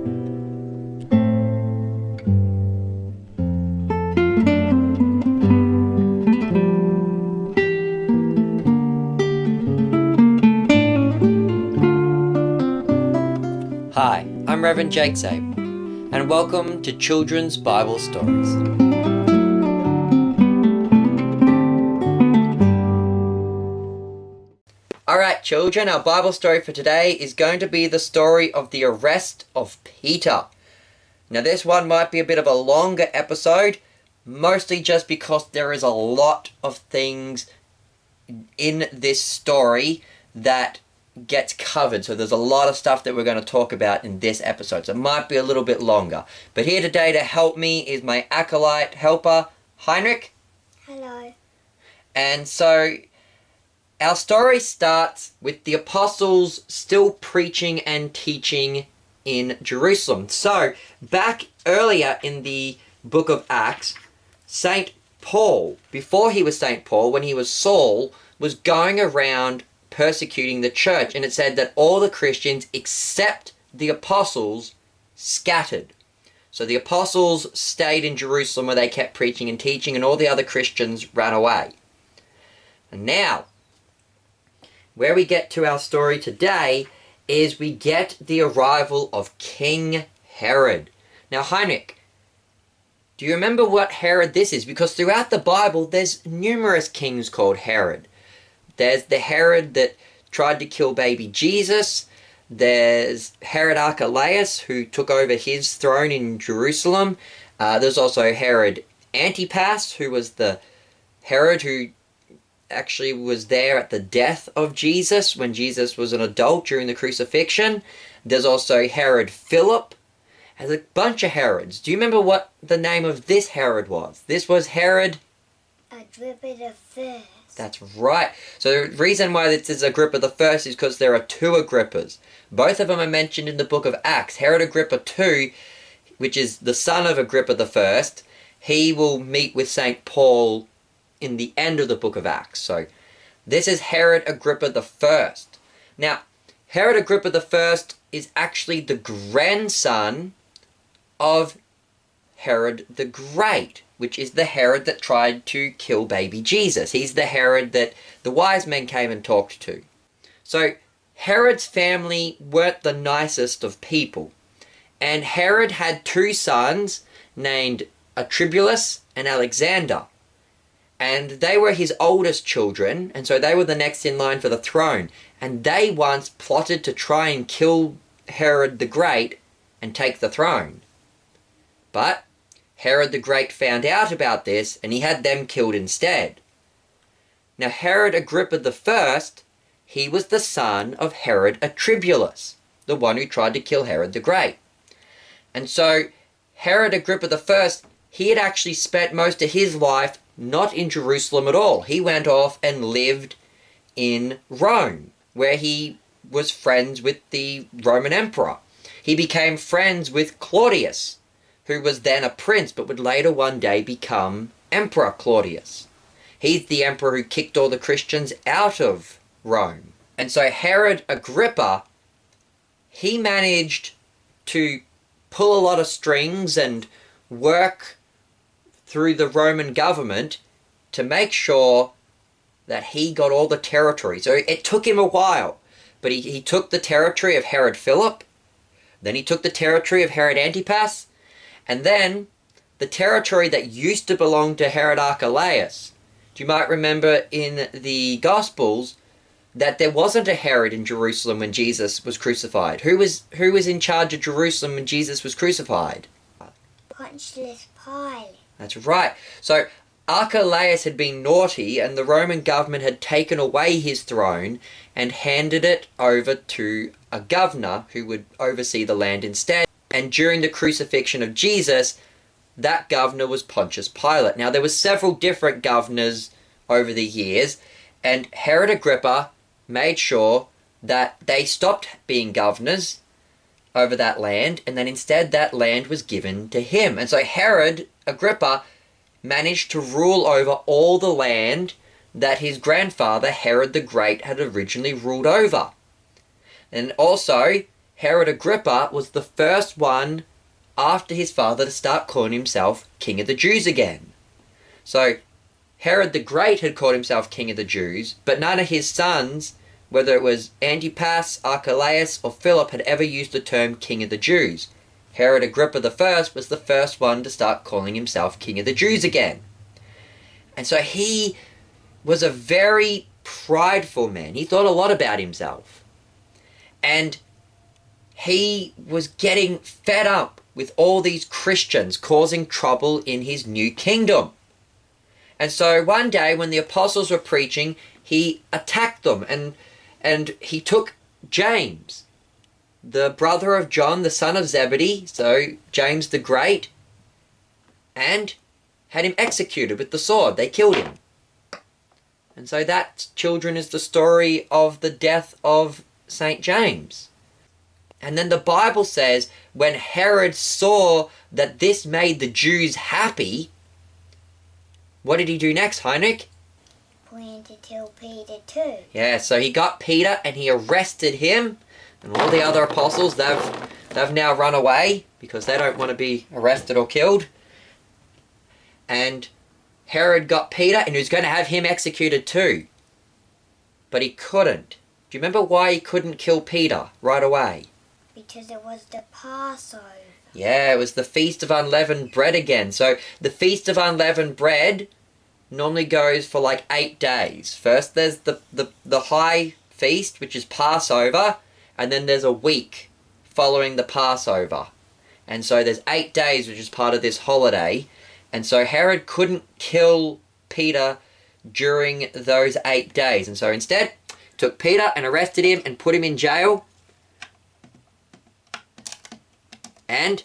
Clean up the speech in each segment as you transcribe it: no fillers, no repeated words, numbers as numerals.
Hi, I'm Reverend Jake Zabe, and welcome to Children's Bible Stories. Alright children, our Bible story for today is going to be the story of the arrest of Peter. Now this one might be a bit of a longer episode, mostly just because there is a lot of things in this story that gets covered. So there's a lot of stuff that we're going to talk about in this episode. So it might be a little bit longer. But here today to help me is my acolyte helper, Heinrich. Hello. And so our story starts with the apostles still preaching and teaching in Jerusalem. So back earlier in the book of Acts, St. Paul, before he was St. Paul, when he was Saul, was going around persecuting the church, and it said that all the Christians except the apostles scattered. So the apostles stayed in Jerusalem where they kept preaching and teaching, and all the other Christians ran away. And now, where we get to our story today is we get the arrival of King Herod. Now Heinrich, do you remember what Herod this is? Because throughout the Bible there's numerous kings called Herod. There's the Herod that tried to kill baby Jesus. There's Herod Archelaus, who took over his throne in Jerusalem. There's also Herod Antipas, who was the Herod who actually was there at the death of Jesus when Jesus was an adult during the crucifixion. There's also Herod Philip. There's a bunch of Herods. Do you remember what the name of this Herod was? This was Herod Agrippa the First. That's right. So the reason why this is Agrippa the First is because there are two Agrippas. Both of them are mentioned in the book of Acts. Herod Agrippa II, which is the son of Agrippa the First, he will meet with St. Paul in the end of the book of Acts. So this is Herod Agrippa the First. Now, Herod Agrippa the First is actually the grandson of Herod the Great, which is the Herod that tried to kill baby Jesus. He's the Herod that the wise men came and talked to. So Herod's family weren't the nicest of people. And Herod had two sons named Archibulus and Alexander. And they were his oldest children, and so they were the next in line for the throne. And they once plotted to try and kill Herod the Great and take the throne. But Herod the Great found out about this, and he had them killed instead. Now Herod Agrippa the First, he was the son of Herod Archibulus, the one who tried to kill Herod the Great. And so Herod Agrippa the First, he had actually spent most of his life not in Jerusalem at all. He went off and lived in Rome, where he was friends with the Roman emperor. He became friends with Claudius, who was then a prince, but would later one day become Emperor Claudius. He's the emperor who kicked all the Christians out of Rome. And so Herod Agrippa, he managed to pull a lot of strings and work through the Roman government to make sure that he got all the territory. So it took him a while, but he took the territory of Herod Philip, then he took the territory of Herod Antipas, and then the territory that used to belong to Herod Archelaus. You might remember in the Gospels that there wasn't a Herod in Jerusalem when Jesus was crucified. Who was in charge of Jerusalem when Jesus was crucified? Pontius Pilate. That's right. So Archelaus had been naughty, and the Roman government had taken away his throne and handed it over to a governor who would oversee the land instead. And during the crucifixion of Jesus, that governor was Pontius Pilate. Now, there were several different governors over the years, and Herod Agrippa made sure that they stopped being governors over that land, and then instead that land was given to him. And so Herod Agrippa managed to rule over all the land that his grandfather, Herod the Great, had originally ruled over. And also, Herod Agrippa was the first one after his father to start calling himself King of the Jews again. So Herod the Great had called himself King of the Jews, but none of his sons, whether it was Antipas, Archelaus, or Philip, had ever used the term King of the Jews. Herod Agrippa I was the first one to start calling himself King of the Jews again. And so he was a very prideful man. He thought a lot about himself. And he was getting fed up with all these Christians causing trouble in his new kingdom. And so one day when the apostles were preaching, he attacked them and he took James, the brother of John, the son of Zebedee, so James the Great, and had him executed with the sword. They killed him. And so that, children, is the story of the death of St. James. And then the Bible says when Herod saw that this made the Jews happy, what did he do next, Heinrich? Planned to kill Peter too. Yeah, so he got Peter and he arrested him. And all the other apostles, they've now run away because they don't want to be arrested or killed. And Herod got Peter and he was going to have him executed too. But he couldn't. Do you remember why he couldn't kill Peter right away? Because it was the Passover. Yeah, it was the Feast of Unleavened Bread again. So the Feast of Unleavened Bread normally goes for like 8 days. First there's the high feast, which is Passover, and then there's a week following the Passover. And so there's 8 days, which is part of this holiday. And so Herod couldn't kill Peter during those 8 days. And so instead, took Peter and arrested him and put him in jail. And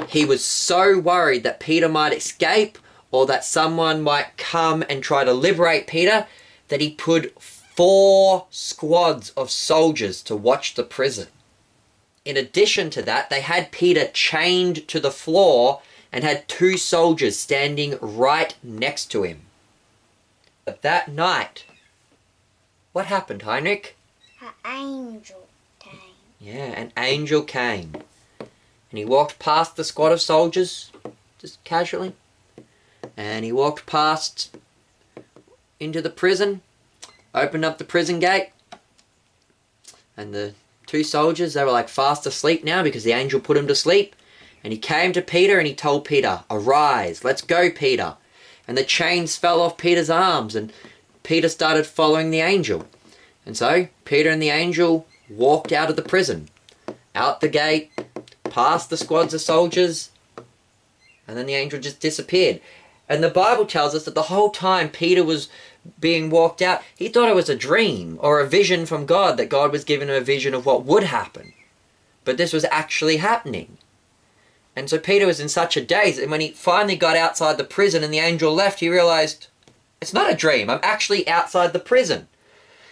he was so worried that Peter might escape or that someone might come and try to liberate Peter that he put 4 squads of soldiers to watch the prison. In addition to that, they had Peter chained to the floor and had 2 soldiers standing right next to him. But that night, what happened, Heinrich? An angel came. Yeah, an angel came. And he walked past the squad of soldiers, just casually. And he walked past into the prison, opened up the prison gate. And the 2 soldiers, they were like fast asleep now because the angel put them to sleep. And he came to Peter and he told Peter, "Arise, let's go, Peter." And the chains fell off Peter's arms and Peter started following the angel. And so Peter and the angel walked out of the prison, out the gate, past the squads of soldiers, and then the angel just disappeared. And the Bible tells us that the whole time Peter was being walked out, he thought it was a dream or a vision from God, that God was giving him a vision of what would happen. But this was actually happening. And so Peter was in such a daze, and when he finally got outside the prison and the angel left, he realized, it's not a dream, I'm actually outside the prison.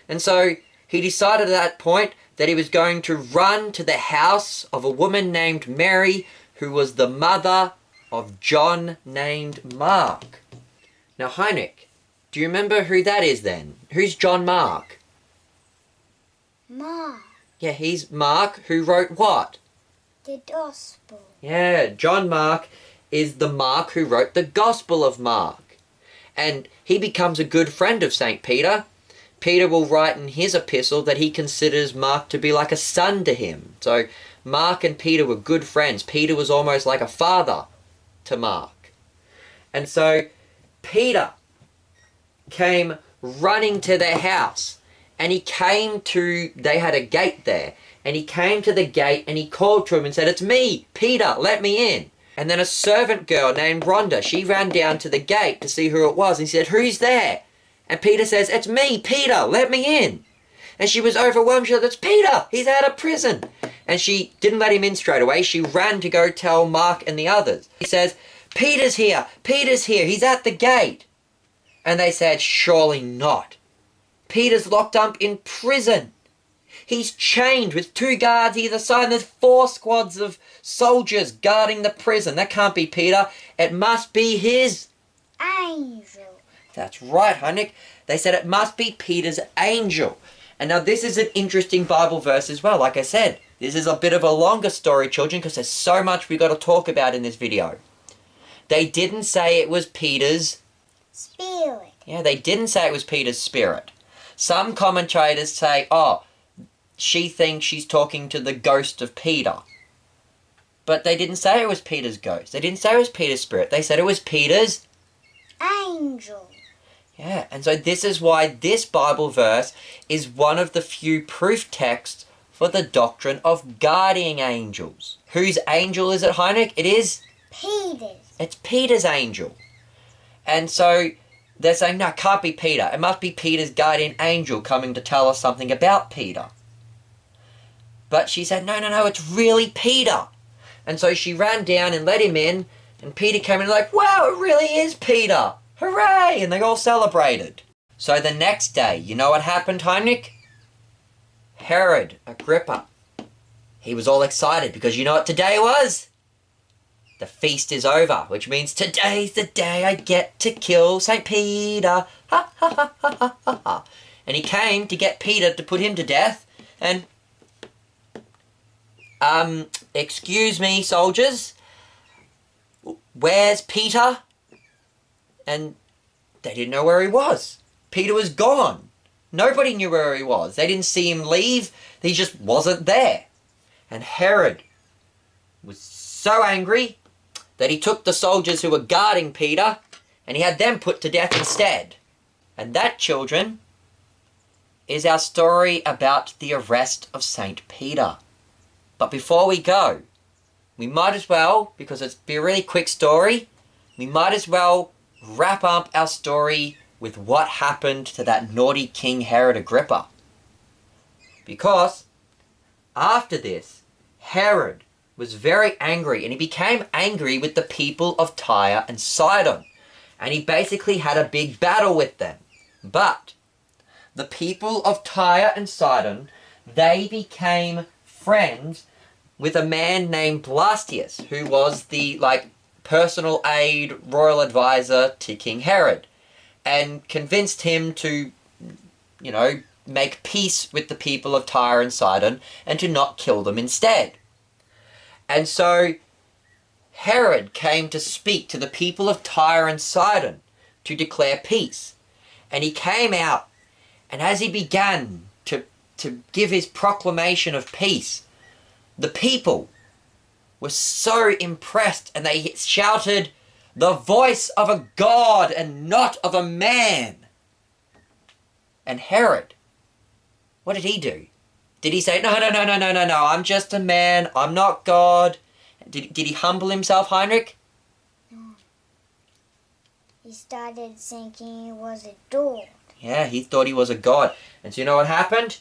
And so he decided at that point that he was going to run to the house of a woman named Mary, who was the mother of John named Mark. Now, Heinrich, do you remember who that is then? Who's John Mark? Mark. Yeah, he's Mark who wrote what? The Gospel. Yeah, John Mark is the Mark who wrote the Gospel of Mark. And he becomes a good friend of St. Peter. Peter will write in his epistle that he considers Mark to be like a son to him. So Mark and Peter were good friends. Peter was almost like a father to Mark. And so Peter came running to their house, and he came to, they had a gate there, and he came to the gate and he called to him and said, "It's me, Peter, let me in." And then a servant girl named Rhonda, she ran down to the gate to see who it was, and he said, "Who's there?" And Peter says, "It's me, Peter, let me in." And she was overwhelmed. She said, "It's Peter, he's out of prison." And she didn't let him in straight away. She ran to go tell Mark and the others. He says, Peter's here, he's at the gate." And they said, "Surely not. Peter's locked up in prison. He's chained with 2 guards either side, and there's 4 squads of soldiers guarding the prison. That can't be Peter. It must be his Angel. That's right, Heinrich. They said it must be Peter's angel. And now this is an interesting Bible verse as well. Like I said, This is a bit of a longer story, children, because there's so much we've got to talk about in this video. They didn't say it was Peter's Spirit. Yeah, they didn't say it was Peter's spirit. Some commentators say, oh, she thinks she's talking to the ghost of Peter. But they didn't say it was Peter's ghost. They didn't say it was Peter's spirit. They said it was Peter's Angel. Yeah, and so this is why this Bible verse is one of the few proof texts for the doctrine of guardian angels. Whose angel is it, Heinrich? It is? Peter's. It's Peter's angel. And so they're saying, no, it can't be Peter. It must be Peter's guardian angel coming to tell us something about Peter. But she said, no, it's really Peter. And so she ran down and let him in, and Peter came in like, wow, it really is Peter. Hooray! And they all celebrated. So the next day, you know what happened, Heinrich? Herod Agrippa. He was all excited because you know what today was? The feast is over, which means today's the day I get to kill St. Peter. Ha ha ha ha ha ha ha. And he came to get Peter to put him to death. And, excuse me, soldiers. Where's Peter? And they didn't know where he was. Peter was gone. Nobody knew where he was. They didn't see him leave. He just wasn't there. And Herod was so angry that he took the soldiers who were guarding Peter and he had them put to death instead. And that, children, is our story about the arrest of St. Peter. But before we go, we might as well, because it's be a really quick story, we might as well wrap up our story with what happened to that naughty King Herod Agrippa. Because after this, Herod was very angry, and he became angry with the people of Tyre and Sidon. And he basically had a big battle with them. But the people of Tyre and Sidon, they became friends with a man named Blastius, who was the, personal aide, royal advisor to King Herod, and convinced him to, make peace with the people of Tyre and Sidon and to not kill them instead. And so Herod came to speak to the people of Tyre and Sidon to declare peace. And he came out, and as he began to give his proclamation of peace, the people were so impressed, and they shouted, "The voice of a god and not of a man." And Herod, what did he do? Did he say, no, I'm just a man, I'm not God? Did he humble himself, Heinrich? No. He started thinking he was a dog. Yeah, he thought he was a god. And so you know what happened?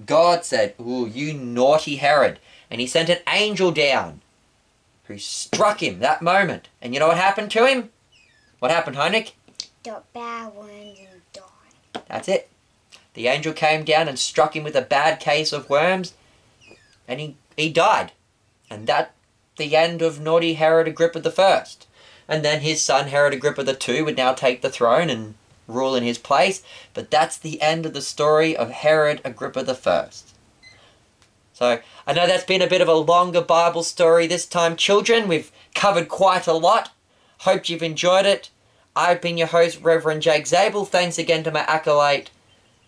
God said, ooh, you naughty Herod. And he sent an angel down who struck him that moment. And you know what happened to him? What happened, Heinrich? Got bad worms and died. That's it. The angel came down and struck him with a bad case of worms, and he died. And that's the end of naughty Herod Agrippa I. And then his son Herod Agrippa II would now take the throne and rule in his place. But that's the end of the story of Herod Agrippa I. So, I know that's been a bit of a longer Bible story this time, children. We've covered quite a lot. Hope you've enjoyed it. I've been your host, Reverend Jake Zabel. Thanks again to my acolyte,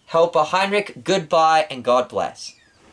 Helper Heinrich. Goodbye and God bless.